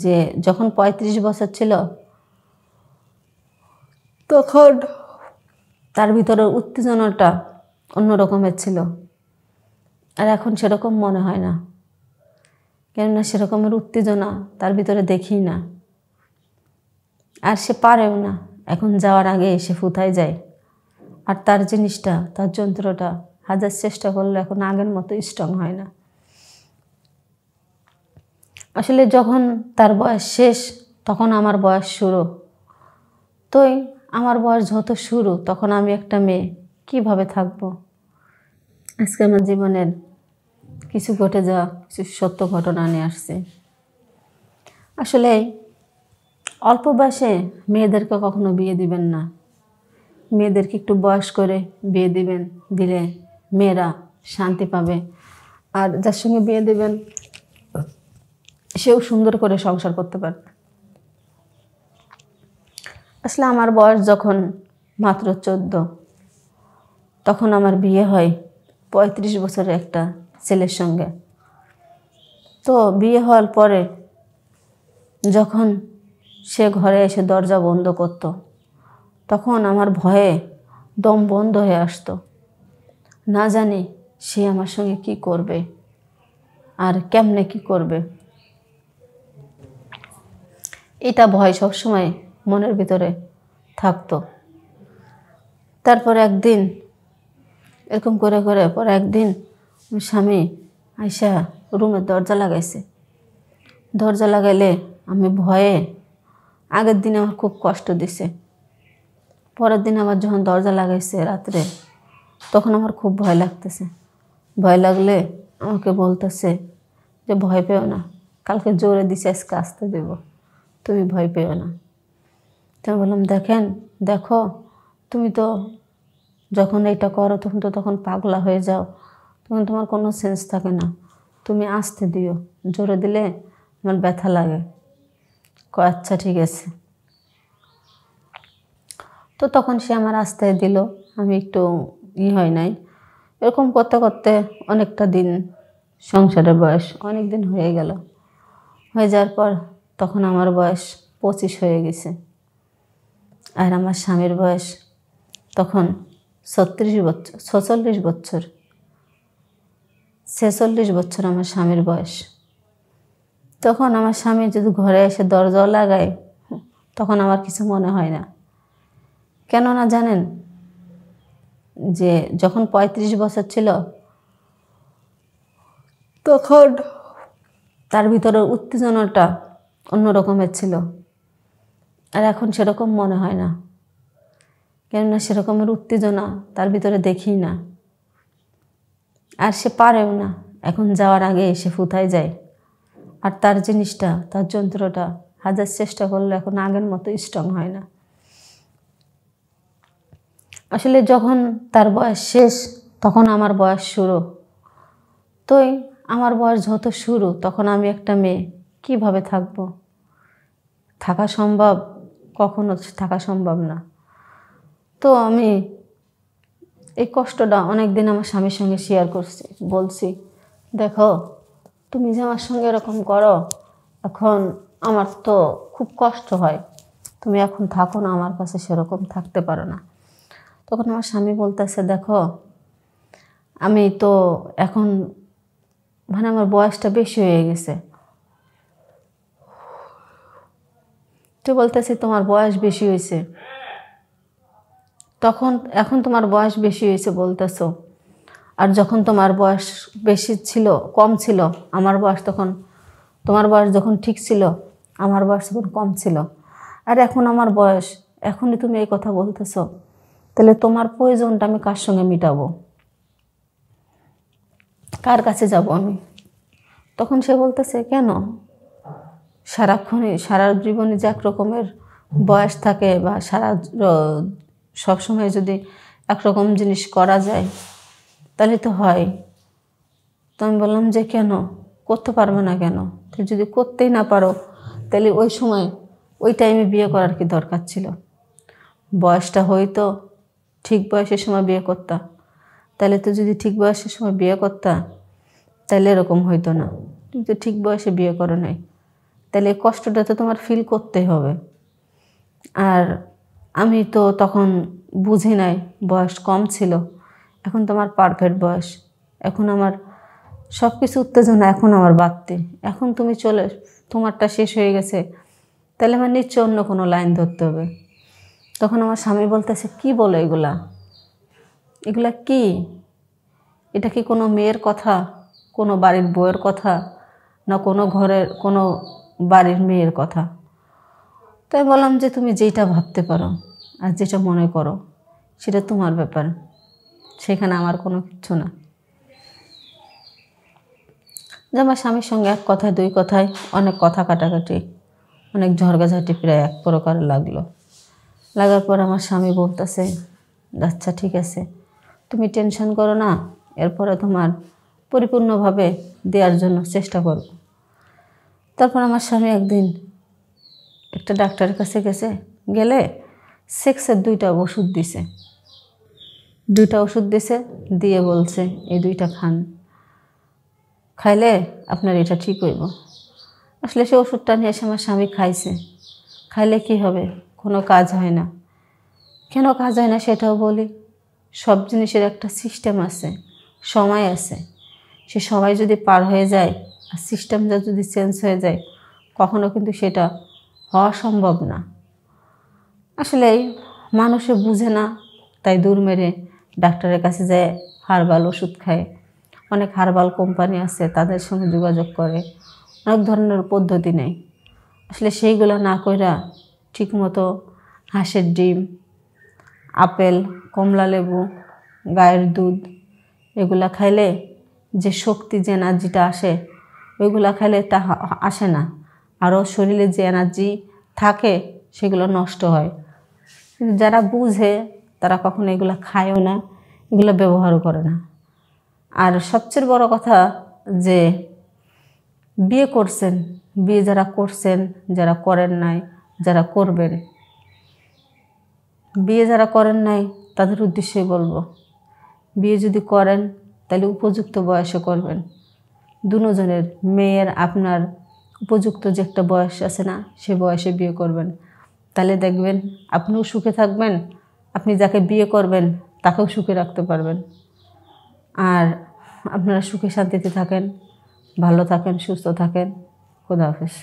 যে যখন ৩৫ বছর ছিল তখন তার ভিতরে উত্তেজনাটা অন্য রকমের ছিল, আর এখন সেরকম মনে হয় না। কেননা সেরকমের উত্তেজনা তার ভিতরে দেখি না, আর সে পারেও না। এখন যাওয়ার আগে সে ফুতায় যায়, আর তার জিনিসটা, তার যন্ত্রটা হাজার চেষ্টা করলে এখন আগের মতো স্ট্রং হয় না। আসলে যখন তার বয়স শেষ তখন আমার বয়স শুরু। তোই আমার বয়স যত শুরু তখন আমি একটা মেয়ে কিভাবে থাকবো। আজকে আমার জীবনের কিছু ঘটে যাওয়া কিছু সত্য ঘটনা নিয়ে আসছে। আসলে অল্প বয়সে মেয়েদেরকে কখনো বিয়ে দিবেন না। মেয়েদেরকে একটু বয়স করে বিয়ে দিবেন, দিলে মেয়েরা শান্তি পাবে, আর যার সঙ্গে বিয়ে দিবেন সেও সুন্দর করে সংসার করতে পারবে। আসলে আমার বয়স যখন মাত্র 14, তখন আমার বিয়ে হয় 35 বছরের একটা ছেলের সঙ্গে। তো বিয়ে হওয়ার পরে যখন সে ঘরে এসে দরজা বন্ধ করত, তখন আমার ভয়ে দম বন্ধ হয়ে আসতো। না জানি সে আমার সঙ্গে কি করবে আর কেমনে কি করবে, এটা ভয় সবসময় মনের ভিতরে থাকতো। তারপর একদিন এরকম করে করে পর একদিন স্বামী আইসা রুমের দরজা লাগাইছে। দরজা লাগাইলে আমি ভয়ে, আগের দিন আমার খুব কষ্ট দিছে, পরের দিন আবার যখন দরজা লাগাইছে রাত্রে, তখন আমার খুব ভয় লাগতেছে। ভয় লাগলে আমাকে বলতেছে যে ভয় পেও না, কালকে জোরে দিছে আজকে আসতে দেব, তুমি ভয় পেও না। তো আমি বললাম দেখো তুমি তো যখন এটা করো তখন তখন পাগলা হয়ে যাও, তখন তোমার কোনো সেন্স থাকে না, তুমি আসতে দিও, জোরে দিলে আমার ব্যথা লাগে। আচ্ছা ঠিক আছে। তো তখন সে আমার আসতে দিল, আমি একটু হয় নাই। এরকম করতে করতে অনেকটা দিন, সংসারের বয়স অনেক দিন হয়ে গেল। হয়ে যাওয়ার পর তখন আমার বয়স 25 হয়ে গেছে, আর আমার স্বামীর বয়স তখন 46 বছর 46 বছর আমার স্বামীর বয়স। তখন আমার স্বামী যদি ঘরে এসে দরজাও লাগায়, তখন আমার কিছু মনে হয় না। কেননা জানেন, যে যখন 35 বছর ছিল তখন তার ভিতরে উত্তেজনাটা অন্য রকমের ছিল, আর এখন সেরকম মনে হয় না। কেননা সেরকমের উত্তেজনা তার ভিতরে দেখি না, আর সে পারেও না। এখন যাওয়ার আগে সে ফুতায় যায়, আর তার জিনিসটা, তার যন্ত্রটা হাজার চেষ্টা করলে এখন আগের মতো স্ট্রং হয় না। আসলে যখন তার বয়স শেষ তখন আমার বয়স শুরু। তোই আমার বয়স যত শুরু তখন আমি একটা মেয়ে কিভাবে থাকবো। থাকা সম্ভব? কখনো থাকা সম্ভব না। তো আমি এই কষ্টটা অনেক দিন আমার স্বামীর সঙ্গে শেয়ার করছি, বলছি দেখো তুমি যে আমার সঙ্গে এরকম করো, এখন আমার তো খুব কষ্ট হয়, তুমি এখন থাকো না, আমার কাছে সেরকম থাকতে পারো না। তখন আমার স্বামী বলতেছে দেখো আমি তো এখন আমার বয়সটা বেশি হয়ে গেছে। তো বলতেছে তোমার বয়স বেশি হয়েছে, এখন তোমার বয়স বেশি হয়েছে বলতেছো, আর যখন তোমার বয়স বেশি ছিল, কম ছিল আমার বয়স, তখন তোমার বয়স যখন ঠিক ছিল আমার বয়স তখন কম ছিল, আর এখন আমার বয়স, এখনই তুমি এই কথা বলতেছো, তাহলে তোমার প্রয়োজনটা আমি কার সঙ্গে মিটাবো, কার কাছে যাব আমি? তখন সে বলতেছে কেন, সারা জীবনে যে এক রকমের বয়স থাকে, বা সবসময় যদি একরকম জিনিস করা যায় তাহলে তো হয়। তো আমি বললাম যে কেন করতে পারবে না কেন? যদি করতেই না পারো তাহলে ওই সময় ওই টাইমে বিয়ে করার কি দরকার ছিল? বয়সটা হয়তো ঠিক বয়সের সময় বিয়ে করতা, তাহলে তো যদি ঠিক বয়সের সময় বিয়ে করতা তাহলে এরকম হইতো না। তুমি তো ঠিক বয়সে বিয়ে করো নাই, তাহলে এই কষ্টটা তো তোমার ফিল করতেই হবে। আর আমি তো তখন বুঝি নাই, বয়স কম ছিল। এখন তোমার পারফেক্ট বয়স, এখন আমার সব কিছু উত্তেজনা এখন আমার বাড়তি। এখন তুমি তোমারটা শেষ হয়ে গেছে, তাহলে আমার নিশ্চয় অন্য কোনো লাইন ধরতে হবে। তখন আমার স্বামী বলতেছে, কি বলো এগুলা? এগুলা কি? এটা কি কোনো মেয়ের কথা, কোনো বাড়ির বউয়ের কথা, না কোনো ঘরের কোনো বাড়ির মেয়ের কথা? তাই বললাম যে তুমি যেটা ভাবতে পারো আর যেটা মনে করো সেটা তোমার ব্যাপার, সেখানে আমার কোনো কিচ্ছু না। যে আমার স্বামীর সঙ্গে এক কথায় দুই কথায় অনেক কথা কাটাকাটি, অনেক ঝড়গাঝাটি প্রায় এক প্রকার লাগলো। লাগার পর আমার স্বামী বলতেছে, আচ্ছা ঠিক আছে, তুমি টেনশন করো না, এরপরে তোমার পরিপূর্ণভাবে দেওয়ার জন্য চেষ্টা করব। তারপর আমার স্বামী একদিন একটা ডাক্তারের কাছে গেলে সেক্সের 2টা ওষুধ দিছে। 2টা ওষুধ দিছে, দিয়ে বলছে এই 2টা খান, খাইলে আপনার এটা ঠিক হইব। আসলে সে ওষুধটা নিয়ে এসে আমার স্বামী খাইছে। খাইলে কি হবে? কোনো কাজ হয় না। কেন কাজ হয় না সেটাও বলি। সব জিনিসের একটা সিস্টেম আছে, সময় আছে। সে সময় যদি পার হয়ে যায় আর সিস্টেমটা যদি চেঞ্জ হয়ে যায়, কখনো কিন্তু সেটা হওয়া সম্ভব না। আসলে মানুষে বুঝে না, তাই দূর মেরে ডাক্তারের কাছে যায় হার্বাল ওষুধ খায়। অনেক হার্বাল কোম্পানি আছে, তাদের সঙ্গে যোগাযোগ করে, অনেক ধরনের পদ্ধতি নেয়। আসলে সেইগুলো না কইরা ঠিকমতো হাঁসের ডিম, আপেল, কমলা লেবু, গায়ের দুধ এগুলা খাইলে যে শক্তি, যে এনার্জিটা আসে, ওইগুলা খাইলে তা আসে না। আরও শরীরে যে এনার্জি থাকে সেগুলো নষ্ট হয়। কিন্তু যারা বুঝে তারা কখনো এগুলো খায়ও না, এগুলো ব্যবহারও করে না। আর সবচেয়ে বড় কথা যে বিয়ে করছেন, বিয়ে যারা করছেন, যারা করেন নাই, যারা করবেন, বিয়ে যারা করেন নাই তাদের উদ্দেশ্যে বলবো, বিয়ে যদি করেন তাহলে উপযুক্ত বয়সে করবেন। দুজনের, মেয়ের আপনার উপযুক্ত যে একটা বয়স আছে না, সে বয়সে বিয়ে করবেন। তাহলে দেখবেন আপনিও সুখে থাকবেন, আপনি যাকে বিয়ে করবেন তাকেও সুখে রাখতে পারবেন। আর আপনারা সুখে শান্তিতে থাকেন, ভালো থাকেন, সুস্থ থাকেন। খোদা হাফেজ।